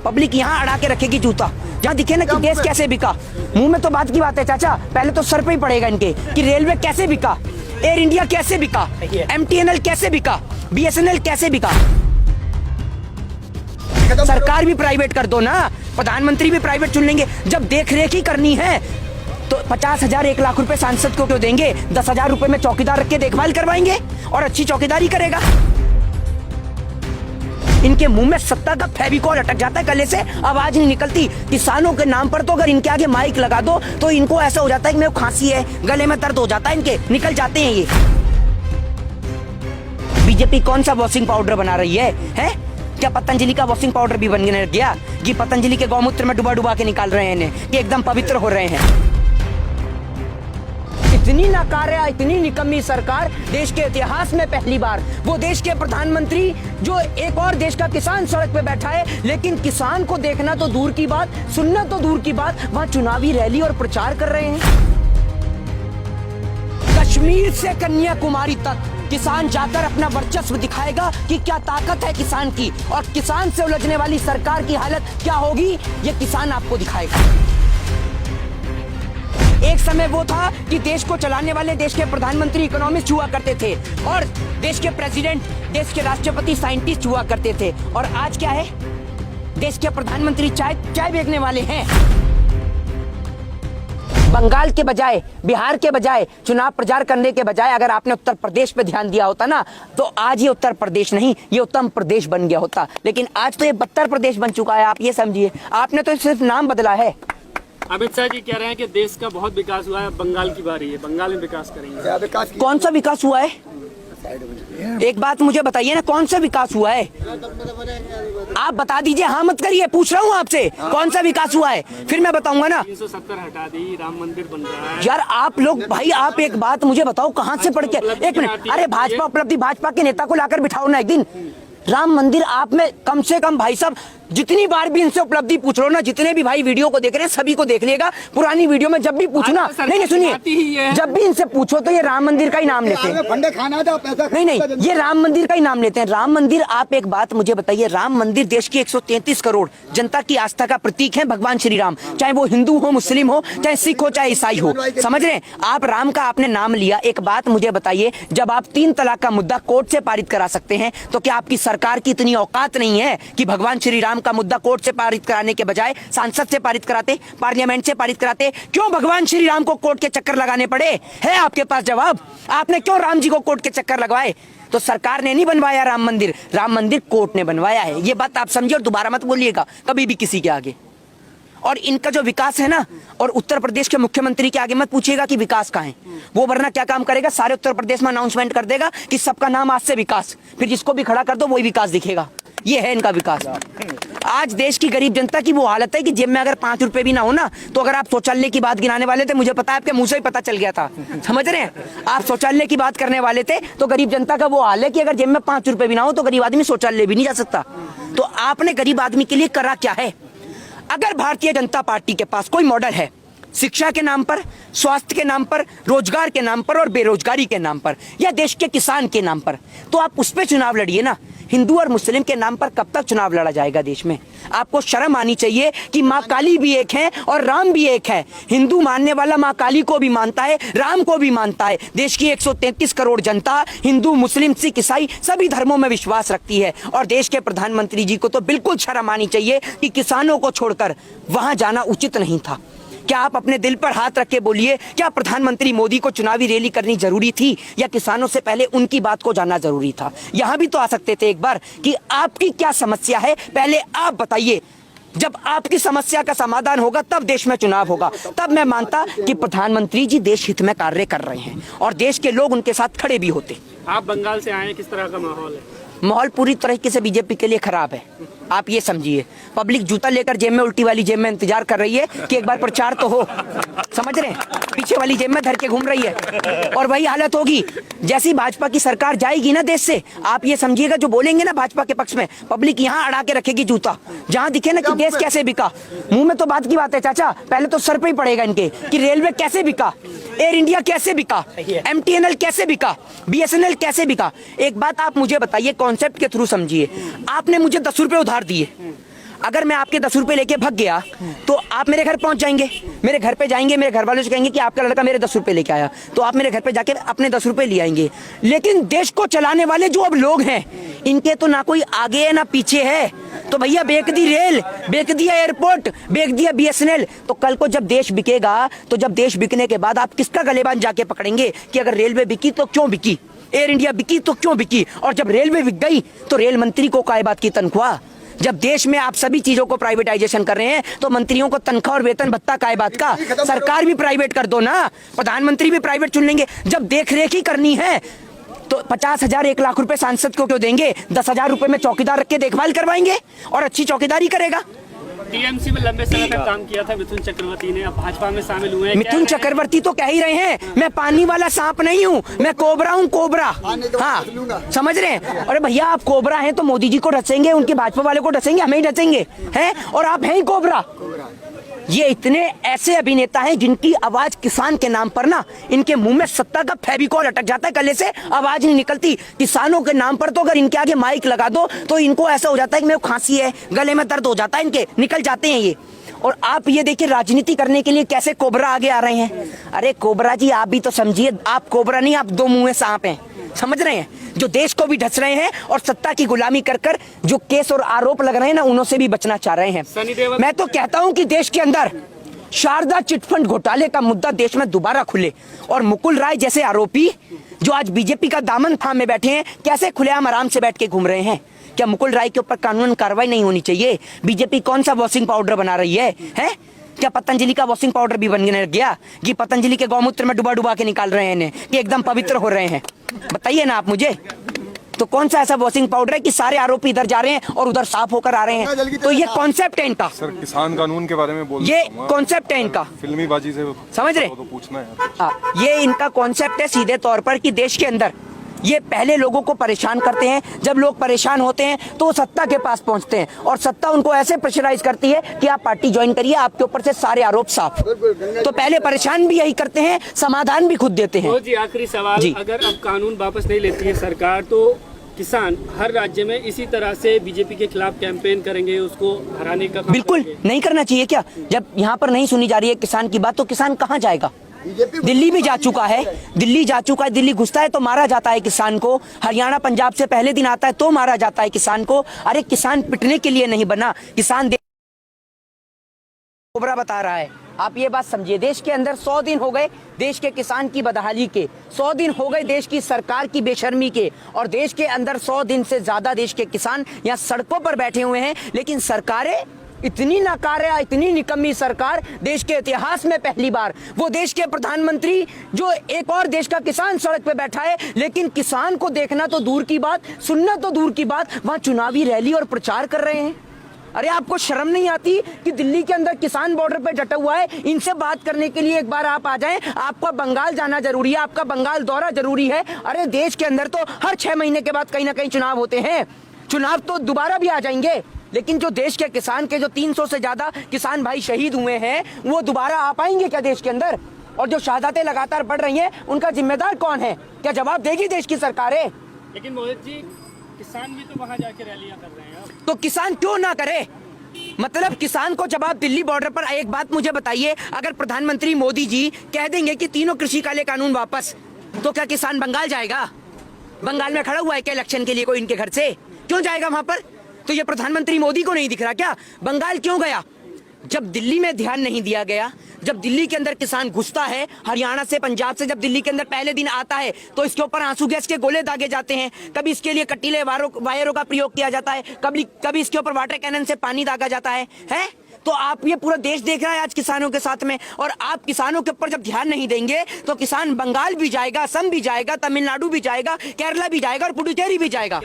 Public यहाँ अड़ा के रखेगी जूता, जहाँ दिखे ना कि देश कैसे बिका। मुंह में तो बात की बात है चाचा, पहले तो सर पे ही पड़ेगा इनके कि रेलवे कैसे बिका, एयर इंडिया कैसे बिका, MTNL कैसे बिका, BSNL कैसे बिका। सरकार भी प्राइवेट कर दो ना, प्रधानमंत्री भी प्राइवेट चुन लेंगे। जब देख रेख ही करनी है तो 50,000 1 लाख रुपए सांसद को क्यों देंगे? 10,000 रुपए में चौकीदार रख के देखभाल करवाएंगे और अच्छी चौकीदारी करेगा। इनके मुंह में सत्ता का फेविकॉल अटक जाता है, गले से आवाज नहीं निकलती। किसानों के नाम पर तो अगर इनके आगे माइक लगा दो तो इनको ऐसा हो जाता है कि मेरे को खांसी है, गले में दर्द हो जाता है, इनके निकल जाते हैं ये। बीजेपी कौन सा वॉशिंग पाउडर बना रही है? क्या पतंजलि का वॉशिंग पाउडर भी बनने गया कि पतंजलि के गौमूत्र में डुबा के निकाल रहे हैं इन्हें कि एकदम पवित्र हो रहे हैं। इतनी नाकारा, इतनी निकम्मी सरकार देश के इतिहास में पहली बार। वो देश के प्रधानमंत्री जो एक और देश का किसान सड़क पे बैठा है, लेकिन किसान को देखना तो दूर की बात, सुनना तो दूर की बात, वहां चुनावी रैली और प्रचार कर रहे हैं। कश्मीर से कन्याकुमारी तक किसान जाकर अपना वर्चस्व दिखाएगा कि क्या ताकत है किसान की, और किसान से उलझने वाली सरकार की हालत क्या होगी ये किसान आपको दिखाएगा। एक समय वो था कि देश को चलाने वाले देश के प्रधानमंत्री इकोनॉमिस्ट हुआ करते थे और देश के प्रेसिडेंट, देश के राष्ट्रपति साइंटिस्ट हुआ करते थे, और आज क्या है? देश के प्रधानमंत्री चाय बेचने वाले हैं। बंगाल के बजाय, बिहार के बजाय, चुनाव प्रचार करने के बजाय अगर आपने उत्तर प्रदेश पे ध्यान दिया होता ना, तो आज ये उत्तर प्रदेश नहीं, ये उत्तम प्रदेश बन गया होता। लेकिन आज तो ये बदतर प्रदेश बन चुका है। आप ये समझिए, आपने तो सिर्फ नाम बदला है। अमित शाह जी कह रहे हैं कि देश का बहुत विकास हुआ है, बंगाल की बारी है, बंगाल में विकास करेंगे। कौन सा विकास हुआ है? एक बात मुझे बताइए ना, कौन सा विकास हुआ है? आप बता दीजिए, हाँ मत करिए, पूछ रहा हूँ आपसे, कौन सा विकास हुआ है, फिर मैं बताऊंगा ना। 370 हटा दी, राम मंदिर बन रहा है। यार आप लोग, भाई आप एक बात मुझे बताओ, कहाँ से पढ़ के, एक मिनट, अरे भाजपा उपलब्धि, भाजपा के नेता को लाकर बिठाओ ना एक दिन। राम मंदिर आप में कम से कम, भाई साहब जितनी बार भी इनसे उपलब्धि पूछ लो ना, जितने भी भाई वीडियो को देख रहे हैं सभी को देख लेगा, पुरानी वीडियो में जब भी पूछो ना, नहीं सुनिए, जब भी इनसे पूछो तो ये राम मंदिर का ही नाम लेते हैं। नहीं, ये राम मंदिर का ही नाम लेते हैं। राम मंदिर, आप एक बात मुझे बताइए, राम मंदिर देश की 133 करोड़ जनता की आस्था का प्रतीक है भगवान श्री राम, चाहे वो हिंदू हो, मुस्लिम हो, चाहे सिख हो, चाहे ईसाई हो, समझ रहे हैं आप? राम का आपने नाम लिया। एक बात मुझे बताइए, जब आप 3 तलाक का मुद्दा कोर्ट से पारित करा सकते हैं, तो क्या आपकी सरकार की इतनी औकात नहीं है कि भगवान श्री राम का मुद्दा कोर्ट से पारित कराने के बजाय सांसद से पारित कराते, पार्लियामेंट से पारित कराते? क्यों भगवान श्री राम को कोर्ट के चक्कर लगाने पड़े? है आपके पास जवाब? आपने क्यों राम जी को कोर्ट के चक्कर लगवाए? तो सरकार ने नहीं बनवाया राम मंदिर, राम मंदिर कोर्ट ने बनवाया है। ये बात आप समझिए और दोबारा मत बोलिएगा कभी भी किसी के आगे। और इनका जो विकास है ना, और उत्तर प्रदेश के मुख्यमंत्री के आगे मत पूछिएगा कि विकास कहाँ है वो, वरना क्या काम करेगा, सारे उत्तर प्रदेश में अनाउंसमेंट कर देगा कि सबका नाम आज से विकास, फिर जिसको भी खड़ा कर दो वही विकास दिखेगा। ये है इनका विकास। आज देश की गरीब जनता की वो हालत है कि जेब में अगर 5 रुपए भी ना हो ना, तो अगर आप शौचालय की बात गिनाने वाले थे, मुझे पता है आपके मुंह से ही पता चल गया था, समझ रहे हैं? आप शौचालय की बात करने वाले थे, तो गरीब जनता का वो हाल है कि अगर जेब में 5 रुपए भी ना हो तो गरीब आदमी शौचालय भी नहीं जा सकता। तो आपने गरीब आदमी के लिए करा क्या है? अगर भारतीय जनता पार्टी के पास कोई मॉडल है शिक्षा के नाम पर, स्वास्थ्य के नाम पर, रोजगार के नाम पर और बेरोजगारी के नाम पर, या देश के किसान के नाम पर, तो आप उस पर चुनाव लड़िए ना। हिंदू और मुस्लिम के नाम पर कब तक चुनाव लड़ा जाएगा देश में? आपको शर्म आनी चाहिए कि माँ काली भी एक है और राम भी एक है। हिंदू मानने वाला माँ काली को भी मानता है, राम को भी मानता है। देश की 133 करोड़ जनता हिंदू, मुस्लिम, सिख, ईसाई सभी धर्मों में विश्वास रखती है। और देश के प्रधानमंत्री जी को तो बिल्कुल शर्म आनी चाहिए कि किसानों को छोड़कर वहां जाना उचित नहीं था। क्या आप अपने दिल पर हाथ रख के बोलिए, क्या प्रधानमंत्री मोदी को चुनावी रैली करनी जरूरी थी, या किसानों से पहले उनकी बात को जानना जरूरी था? यहां भी तो आ सकते थे एक बार कि आपकी क्या समस्या है, पहले आप बताइए। जब आपकी समस्या का समाधान होगा तब देश में चुनाव होगा। तब मैं मानता कि प्रधानमंत्री जी देश हित में कार्य कर रहे हैं और देश के लोग उनके साथ खड़े भी होते। आप बंगाल से आए हैं, किस तरह का माहौल है? माहौल पूरी तरीके से बीजेपी के लिए खराब है। आप ये समझिए, पब्लिक जूता लेकर जेब में, उल्टी वाली जेब में इंतजार कर रही है कि एक बार प्रचार तो हो, समझ रहे हैं? पीछे वाली जेब में धर के घूम रही है। और वही हालत होगी जैसी भाजपा की सरकार जाएगी ना देश से। आप ये समझिएगा, जो बोलेंगे ना भाजपा के पक्ष में, पब्लिक यहाँ अड़ा के रखेगी जूता, जहाँ दिखे ना कि देश कैसे बिका। मुंह में तो बात की बात है चाचा, पहले तो सर पे ही पड़ेगा इनके कि रेलवे कैसे बिका, एयर इंडिया कैसे बिका, MTNL कैसे बिका, BSNL कैसे बिका। एक बात आप मुझे बताइए, कॉन्सेप्ट के थ्रू समझिए। आपने मुझे 10 रुपए उधार दिए, अगर मैं आपके 10 रुपए लेके भाग गया तो आप मेरे घर पहुंच जाएंगे, मेरे घर पे जाएंगे, मेरे घर वालों से कहेंगे कि आपका लड़का मेरे 10 रुपए लेके आया, तो आप मेरे घर पे जाके अपने 10 रुपए ले आएंगे। लेकिन देश को चलाने वाले जो अब लोग हैं, इनके तो ना कोई आगे है ना पीछे है। तो भैया बेच दी रेल, बेच दिया एयरपोर्ट, बेच दिया BSNL। तो कल को जब देश बिकेगा, तो जब देश बिकने के बाद आप किसका गलेबान जाके पकड़ेंगे कि अगर रेलवे बिकी तो क्यों बिकी, एयर इंडिया बिकी तो क्यों बिकी, और जब रेलवे बिक गई तो रेल मंत्री को काय बात की तनख्वाह। जब देश में आप सभी चीजों को प्राइवेटाइजेशन कर रहे हैं तो मंत्रियों को तनख्वाह और वेतन भत्ता काय बात का। सरकार भी प्राइवेट कर दो ना, प्रधानमंत्री भी प्राइवेट चुन लेंगे। जब देखरेख ही करनी है तो 50,000 1 लाख रुपए सांसद को क्यों देंगे? 10,000 रुपए में चौकीदार रख के देखभाल करवाएंगे और अच्छी चौकीदारी करेगा। टीएमसी में लंबे समय तक काम किया था मिथुन चक्रवर्ती ने, अब भाजपा में शामिल हुए हैं। मिथुन चक्रवर्ती तो कह ही रहे हैं मैं पानी वाला सांप नहीं हूँ, मैं कोबरा हूँ, कोबरा। हाँ, समझ रहे हैं? अरे भैया आप कोबरा हैं तो मोदी जी को ढसेंगे, उनके भाजपा वाले को ढसेंगे, हमें ही ढसेंगे हैं, और आप हैं ही कोबरा। ये इतने ऐसे अभिनेता हैं जिनकी आवाज किसान के नाम पर ना, इनके मुंह में सत्ता का फेविकॉल अटक जाता है, गले से आवाज नहीं निकलती। किसानों के नाम पर तो अगर इनके आगे माइक लगा दो तो इनको ऐसा हो जाता है कि मेरे को खांसी है, गले में दर्द हो जाता है, इनके निकल जाते हैं ये। और आप ये देखिए राजनीति करने के लिए कैसे कोबरा आगे आ रहे हैं। अरे कोबरा जी आप भी तो समझिए, आप कोबरा नहीं, आप 2 मुंहे सांप हैं, समझ रहे हैं? जो देश को भी ढस रहे हैं और सत्ता की गुलामी कर कर जो केस और आरोप लग रहे हैं ना, उनों से भी बचना चाह रहे हैं। मैं तो कहता हूं कि देश के अंदर शारदा चिटफंड घोटाले का मुद्दा देश में दोबारा खुले और मुकुल राय जैसे आरोपी जो आज बीजेपी का दामन थामे बैठे हैं, कैसे खुलेआम आराम से बैठ के घूम रहे हैं। क्या मुकुल राय के ऊपर कानून कार्रवाई नहीं होनी चाहिए? बीजेपी कौन सा वॉशिंग पाउडर बना रही है? क्या पतंजलि का वॉशिंग पाउडर भी बनने लग गया कि पतंजलि के गौमूत्र में डुबा डुबा के निकाल रहे हैं कि एकदम पवित्र हो रहे हैं? बताइए ना आप मुझे। तो कौन सा ऐसा वॉशिंग पाउडर है कि सारे आरोपी इधर जा रहे हैं और उधर साफ होकर आ रहे हैं? तो ये कॉन्सेप्ट है इनका। सर किसान कानून के बारे में बोल, ये कॉन्सेप्ट है इनका, फिल्मी बाजी से समझ रहे? तो पूछना है ये इनका कॉन्सेप्ट है सीधे तौर पर कि देश के अंदर ये पहले लोगों को परेशान करते हैं, जब लोग परेशान होते हैं तो सत्ता के पास पहुंचते हैं और सत्ता उनको ऐसे प्रेशराइज करती है कि आप पार्टी ज्वाइन करिए, आपके ऊपर से सारे आरोप साफ। तो पहले परेशान भी यही करते हैं, समाधान भी खुद देते हैं। जी आखिरी सवाल, अगर अब कानून वापस नहीं लेती है सरकार तो किसान हर राज्य में इसी तरह से बीजेपी के खिलाफ कैंपेन करेंगे, उसको हराने का? बिल्कुल नहीं करना चाहिए। क्या जब यहाँ पर नहीं सुनी जा रही है किसान की बात तो किसान कहाँ जाएगा? दिल्ली भी जा चुका है, दिल्ली जा चुका है, दिल्ली घुसता है तो मारा जाता है किसान को, हरियाणा पंजाब से पहले दिन आता है तो मारा जाता है किसान को। अरे किसान पिटने के लिए नहीं बना, किसान कोबरा बता रहा है। आप ये बात समझिए, देश के अंदर 100 दिन हो गए देश के किसान की बदहाली के, 100 दिन हो गए देश की सरकार की बेशर्मी के, और देश के अंदर 100 दिन से ज्यादा देश के किसान यहाँ सड़कों पर बैठे हुए हैं। लेकिन सरकारें इतनी नाकारा, इतनी निकम्मी सरकार देश के इतिहास में पहली बार, वो देश के प्रधानमंत्री जो एक और देश का किसान सड़क पे बैठा है, लेकिन किसान को देखना तो दूर की बात, सुनना तो दूर की बात, वहां चुनावी रैली और प्रचार कर रहे हैं। अरे आपको शर्म नहीं आती कि दिल्ली के अंदर किसान बॉर्डर पे डटा हुआ है, इनसे बात करने के लिए एक बार आप आ जाएं। आपका बंगाल जाना जरूरी है, आपका बंगाल दौरा जरूरी है। अरे देश के अंदर तो हर 6 महीने के बाद कहीं ना कहीं चुनाव होते हैं, चुनाव तो दोबारा भी आ जाएंगे, लेकिन जो देश के किसान के जो 300 से ज्यादा किसान भाई शहीद हुए हैं वो दोबारा आ पाएंगे क्या देश के अंदर? और जो शहादतें लगातार बढ़ रही हैं उनका जिम्मेदार कौन है? क्या जवाब देगी देश की सरकारें? लेकिन मोहित जी किसान भी तो वहां जाके रैलियां कर रहे हैं, तो किसान क्यों ना करे? मतलब किसान को जब आप दिल्ली बॉर्डर पर, एक बात मुझे बताइए, अगर प्रधानमंत्री मोदी जी कह देंगे कि तीनों कृषि काले कानून वापस, तो क्या किसान बंगाल जाएगा? बंगाल में खड़ा हुआ है क्या इलेक्शन के लिए कोई इनके घर से? क्यों जाएगा वहां पर? तो ये प्रधानमंत्री मोदी को नहीं दिख रहा क्या? बंगाल क्यों गया? जब दिल्ली में ध्यान नहीं दिया गया, जब दिल्ली के अंदर किसान घुसता है, हरियाणा से पंजाब से जब दिल्ली के अंदर पहले दिन आता है तो इसके ऊपर आंसू गैस के गोले दागे जाते हैं, कभी इसके लिए कटीले वायरों का प्रयोग किया जाता है, कभी इसके ऊपर वाटर कैनन से पानी दागा जाता है। तो आप, ये पूरा देश देख रहा है आज किसानों के साथ में, और आप किसानों के ऊपर जब ध्यान नहीं देंगे तो किसान बंगाल भी जाएगा, असम भी जाएगा, तमिलनाडु भी जाएगा, केरला भी जाएगा और पुडुचेरी भी जाएगा।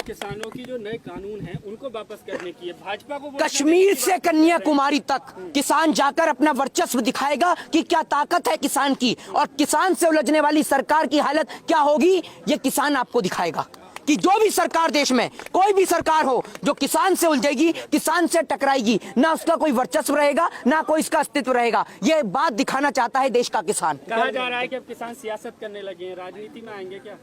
किसानों की जो नए कानून हैं उनको वापस करने की है भाजपा को। कश्मीर से कन्याकुमारी तक किसान जाकर अपना वर्चस्व दिखाएगा कि क्या ताकत है किसान की, और किसान से उलझने वाली सरकार की हालत क्या होगी ये किसान आपको दिखाएगा। कि जो भी सरकार देश में, कोई भी सरकार हो, जो किसान से उलझेगी, किसान से टकराएगी, ना उसका कोई वर्चस्व रहेगा, ना कोई इसका अस्तित्व रहेगा। ये बात दिखाना चाहता है देश का किसान। कहा जा रहा है कि अब किसान सियासत करने लगे हैं, राजनीति में आएंगे क्या?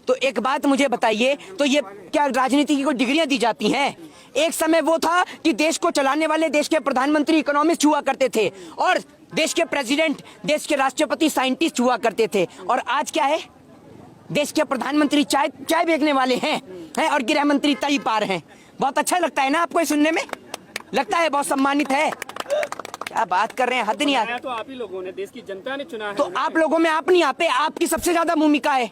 तो तो एक बात मुझे बताइए, तो ये क्या राजनीति की कोई डिग्रियां दी जाती हैं? एक समय वो था कि देश को चलाने वाले देश के प्रधानमंत्री इकोनॉमिस्ट हुआ करते थे और देश के प्रेसिडेंट, देश के राष्ट्रपति साइंटिस्ट हुआ करते थे, और आज क्या है? देश के प्रधानमंत्री चाय बेचने वाले हैं और गृह मंत्री तई पार हैं। बहुत अच्छा लगता है ना आपको ये सुनने में? लगता है बहुत सम्मानित है। क्या बात कर रहे हैं, हद नहीं आती। तो आप ही लोगों ने, देश की जनता ने चुना है। तो आप लोगों में आप नहीं आते, आपकी सबसे ज्यादा भूमिका है।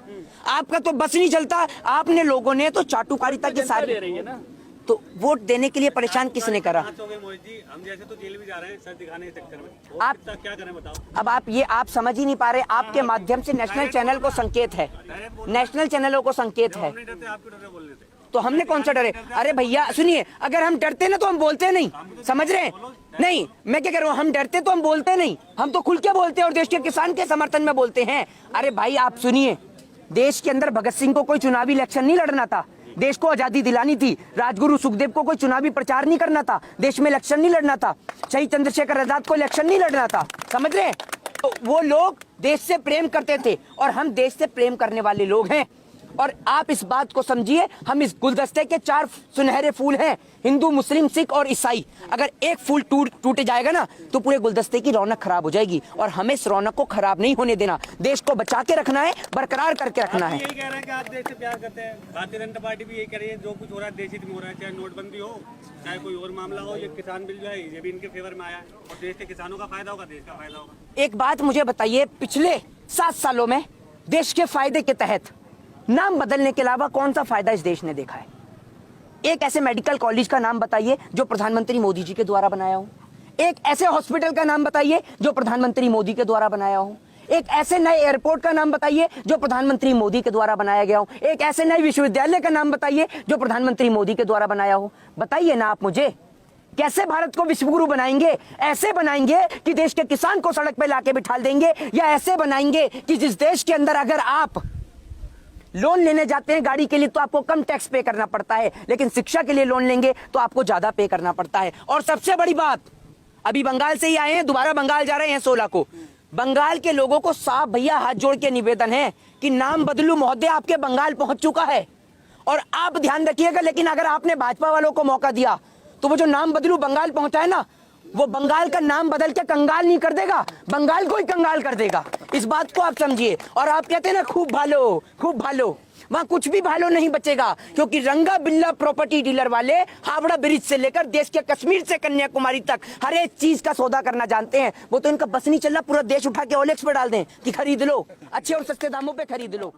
आपका तो बस नहीं चलता, आपने लोगों ने तो चाटुकारिता के साथ दे रही है ना। तो वोट देने के लिए परेशान किसने करा? हम जैसे तो जेल भी जा रहे हैं सर दिखाने के चक्कर में। आप क्या करें बताओ? अब आप समझ ही नहीं पा रहे। आपके माध्यम से नेशनल चैनल को संकेत है, नेशनल चैनलों को संकेत है। नहीं डरते, आपके डर बोल रहे थे। तो हमने कौन सा डरे? अरे भैया सुनिए, अगर हम डरते ना तो हम बोलते नहीं, समझ रहे हैं? नहीं, मैं क्या कह रहा हूँ, हम डरते तो हम बोलते नहीं, हम तो खुल के बोलते हैं और देश के किसान के समर्थन में बोलते हैं। अरे भाई आप सुनिए, देश के अंदर भगत सिंह को कोई चुनावी इलेक्शन नहीं लड़ना था, देश को आजादी दिलानी थी। राजगुरु सुखदेव को कोई चुनावी प्रचार नहीं करना था, देश में इलेक्शन नहीं लड़ना था। शहीद चंद्रशेखर आजाद को इलेक्शन नहीं लड़ना था, समझ रहे हैं? तो वो लोग देश से प्रेम करते थे और हम देश से प्रेम करने वाले लोग हैं। और आप इस बात को समझिए, हम इस गुलदस्ते के 4 सुनहरे फूल हैं, हिंदू, मुस्लिम, सिख और ईसाई। अगर एक फूल टूट जाएगा ना तो पूरे गुलदस्ते की रौनक खराब हो जाएगी, और हमें इस रौनक को खराब नहीं होने देना। देश को बचा के रखना है, बरकरार करके रखना है। यही कह रहे हैं कि आप देश से प्यार करते हैं। भारतीय जनता पार्टी भी यही कह रही है, जो कुछ हो रहा है देश हित में हो रहा है, चाहे नोटबंदी हो, चाहे कोई और मामला हो। ये किसान बिल जो है ये भी इनके फेवर में आया है और देश के किसानों का फायदा होगा, देश का फायदा होगा। एक बात मुझे बताइए, पिछले 7 सालों में देश के फायदे के तहत नाम बदलने के अलावा कौन सा फायदा इस देश ने देखा है? एक ऐसे मेडिकल कॉलेज का नाम बताइए जो प्रधानमंत्री मोदी जी के द्वारा बनाया हो। एक ऐसे हॉस्पिटल का नाम बताइए जो प्रधानमंत्री मोदी के द्वारा बनाया हो। एक ऐसे नए एयरपोर्ट का नाम बताइए जो प्रधानमंत्री मोदी के द्वारा बनाया गया हो। एक ऐसे नए विश्वविद्यालय का नाम बताइए जो प्रधानमंत्री मोदी के द्वारा बनाया हो। बताइए ना आप मुझे, कैसे भारत को विश्वगुरु बनाएंगे? ऐसे बनाएंगे कि देश के किसान को सड़क पे लाके बिठा देंगे, या ऐसे बनाएंगे कि जिस देश के अंदर अगर आप लोन लेने जाते हैं गाड़ी के लिए तो आपको कम टैक्स पे करना पड़ता है, लेकिन शिक्षा के लिए लोन लेंगे तो आपको ज्यादा पे करना पड़ता है। और सबसे बड़ी बात, अभी बंगाल से ही आए हैं, दोबारा बंगाल जा रहे हैं 16 को। बंगाल के लोगों को साफ भैया हाथ जोड़ के निवेदन है कि नाम बदलू महोदय आपके बंगाल पहुंच चुका है, और आप ध्यान रखिएगा। लेकिन अगर आपने भाजपा वालों को मौका दिया तो वो जो नाम बदलू बंगाल पहुंचा है ना, वो बंगाल का नाम बदल के कंगाल नहीं कर देगा, बंगाल को ही कंगाल कर देगा। इस बात को आप समझिए। और आप कहते हैं ना खूब भालो, खूब भालो, वहां कुछ भी भालो नहीं बचेगा, क्योंकि रंगा बिल्ला प्रॉपर्टी डीलर वाले हावड़ा ब्रिज से लेकर देश के कश्मीर से कन्याकुमारी तक हर एक चीज का सौदा करना जानते हैं। वो तो इनका बस नहीं चल रहा, पूरा देश उठा के ओलेक्स पे डाल दें कि खरीद लो, अच्छे और सस्ते दामों पे खरीद लो।